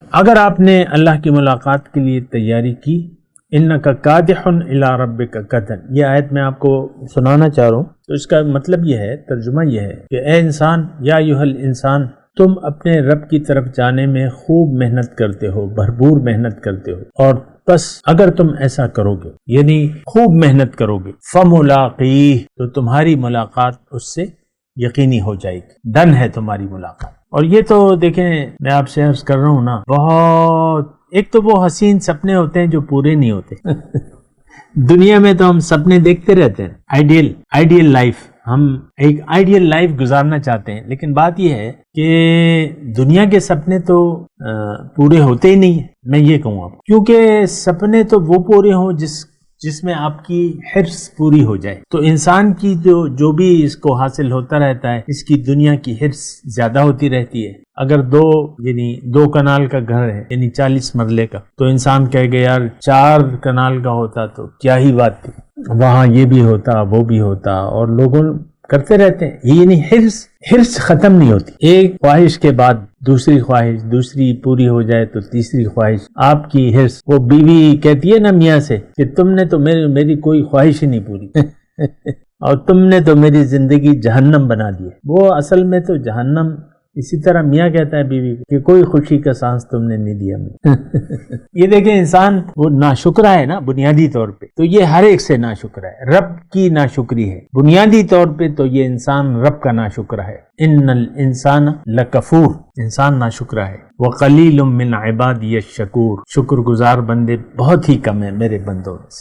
اگر آپ نے اللہ کی ملاقات کے لیے تیاری کی، انک کادح الی ربک کدحا، یہ آیت میں آپ کو سنانا چاہ رہا ہوں، تو اس کا مطلب یہ ہے، ترجمہ یہ ہے کہ اے انسان، یا ایھا الانسان، تم اپنے رب کی طرف جانے میں خوب محنت کرتے ہو، بھرپور محنت کرتے ہو، اور بس اگر تم ایسا کرو گے، یعنی خوب محنت کرو گے، فملاقیہ، تو تمہاری ملاقات اس سے یقینی ہو جائے گی، ڈن ہے تمہاری ملاقات۔ اور یہ تو دیکھیں، میں آپ سے عرض کر رہا ہوں نا، بہت، ایک تو وہ حسین سپنے ہوتے ہیں جو پورے نہیں ہوتے دنیا میں تو ہم سپنے دیکھتے رہتے ہیں، آئیڈیل لائف، ہم ایک آئیڈیل لائف گزارنا چاہتے ہیں، لیکن بات یہ ہے کہ دنیا کے سپنے تو پورے ہوتے ہی نہیں ہیں، میں یہ کہوں آپ، کیونکہ سپنے تو وہ پورے ہوں جس میں آپ کی حرص پوری ہو جائے۔ تو انسان کی جو بھی اس کو حاصل ہوتا رہتا ہے، اس کی دنیا کی حرص زیادہ ہوتی رہتی ہے۔ اگر دو کنال کا گھر ہے، یعنی 40 مرلے کا، تو انسان کہے گا یار 4 کنال کا ہوتا تو کیا ہی بات تھی، وہاں یہ بھی ہوتا وہ بھی ہوتا، اور لوگوں کرتے رہتے ہیں، یعنی حرص ختم نہیں ہوتی، ایک خواہش کے بعد دوسری خواہش، دوسری پوری ہو جائے تو تیسری خواہش، آپ کی حرص، وہ بیوی کہتی ہے نا میاں سے کہ تم نے تو میری کوئی خواہش ہی نہیں پوری اور تم نے تو میری زندگی جہنم بنا دی ہے۔ وہ اصل میں تو جہنم، اسی طرح میاں کہتا ہے بیوی کو کہ کوئی خوشی کا سانس تم نے نہیں دیا مجھے یہ دیکھیں، انسان وہ ناشکرا ہے نا بنیادی طور پہ، تو یہ ہر ایک سے ناشکرا ہے، رب کی ناشکری ہے بنیادی طور پہ، تو یہ انسان رب کا ناشکرا ہے۔ ان الانسان لکفور، انسان ناشکرا ہے۔ وقلیل من عبادی الشکور، شکر گزار بندے بہت ہی کم ہیں میرے بندوں سے۔